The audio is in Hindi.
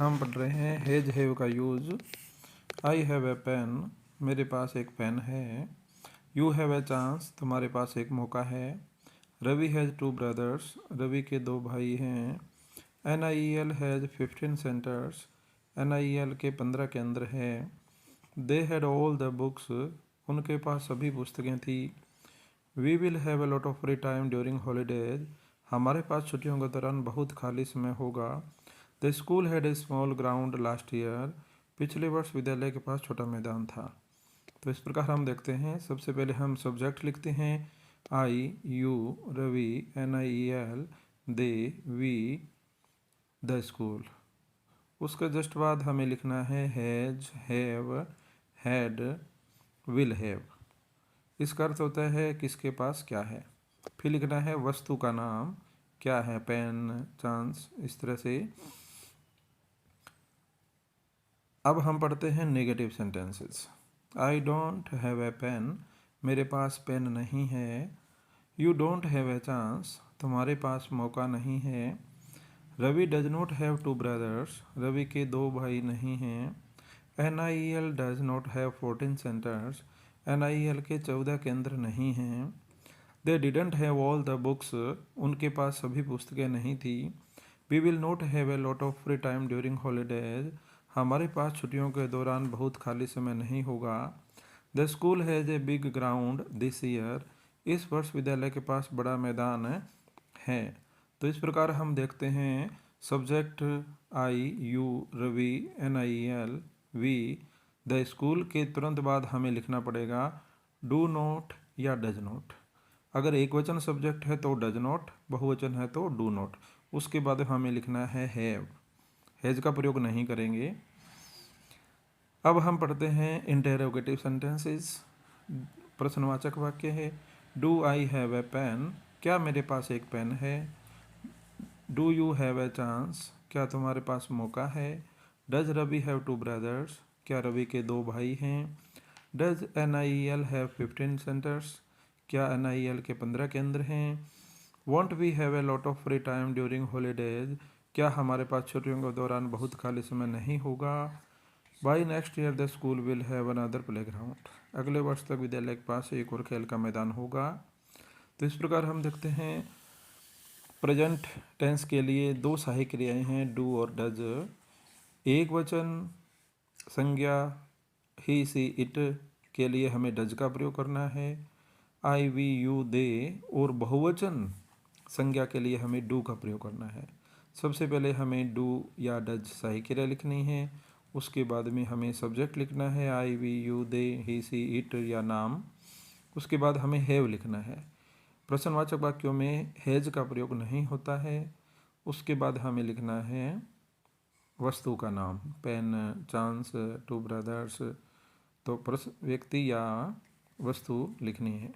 हम पढ़ रहे हैं हैज हैव का use. I have a pen, मेरे पास एक पेन है। यू हैव ए चांस, तुम्हारे पास एक मौका है। रवि हैज़ 2 ब्रदर्स, रवि के 2 भाई हैं। NIEL हैज़ 15 सेंटर्स, NIEL के 15 केंद्र हैं। They had all the books, उनके पास सभी पुस्तकें थी। We will have a lot of free time during holidays, हमारे पास छुट्टियों के दौरान बहुत खाली समय होगा। The school had a small ground last year, पिछले वर्ष विद्यालय के पास छोटा मैदान था। तो इस प्रकार हम देखते हैं। सबसे पहले हम सब्जेक्ट लिखते हैं I, you, Ravi, NIEL, they, we, the school. उसके जस्ट बाद हमें लिखना है has, have, had, will have. इसका अर्थ होता है किसके पास क्या है। फिर लिखना है वस्तु का नाम, क्या है, पेन, चांस, इस तरह से। अब हम पढ़ते हैं negative sentences. I don't have a pen, मेरे पास पेन नहीं है। You don't have a chance, तुम्हारे पास मौका नहीं है। Ravi does not have 2 brothers, Ravi के 2 भाई नहीं हैं। NIEL does not have 14 centres, NIEL के 14 केंद्र नहीं हैं। They didn't have all the books, उनके पास सभी पुस्तकें नहीं थी। We will not have a lot of free time during holidays, हमारे पास छुट्टियों के दौरान बहुत खाली समय नहीं होगा। The school has a big ground this year, इस वर्ष विद्यालय के पास बड़ा मैदान है। तो इस प्रकार हम देखते हैं subject I, you, Ravi, NIEL, we, the school के तुरंत बाद हमें लिखना पड़ेगा डू नॉट या डज नॉट। अगर एक वचन सब्जेक्ट है तो डज नॉट, बहुवचन है तो डू नॉट। उसके बाद हमें लिखना है हैव, हैज का प्रयोग नहीं करेंगे। अब हम पढ़ते हैं इंटेरोगेटिव सेंटेंसेस। प्रश्नवाचक वाक्य है do I have a pen, क्या मेरे पास एक पेन है। Do you have a chance, क्या तुम्हारे पास मौका है। डज रवि हैव 2 ब्रदर्स, क्या रवि के 2 भाई हैं। डज NIEL हैव 15 सेंटर्स, क्या NIEL के 15 केंद्र हैं। Won't we have a lot of free time during holidays, क्या हमारे पास छुट्टियों के दौरान बहुत खाली समय नहीं होगा। By next year the school will have another play ground, अगले वर्ष तक विद्यालय के पास एक और खेल का मैदान होगा। तो इस प्रकार हम देखते हैं प्रेजेंट टेंस के लिए 2 सहायक क्रियाएं हैं डू और डज। एक वचन संज्ञा ही, सी, इट के लिए हमें डज का प्रयोग करना है। आई, वी, यू, दे। और बहुवचन संज्ञा के लिए हमें डू का प्रयोग करना है। सबसे पहले हमें डू या डज सहायक क्रिया लिखनी है। उसके बाद में हमें सब्जेक्ट लिखना है I, we, you, they, he, she, it या नाम। उसके बाद हमें हैव लिखना है। प्रश्नवाचक वाक्यों में हैज का प्रयोग नहीं होता है। उसके बाद हमें लिखना है वस्तु का नाम, पेन, चांस, 2 ब्रदर्स। तो व्यक्ति या वस्तु लिखनी है।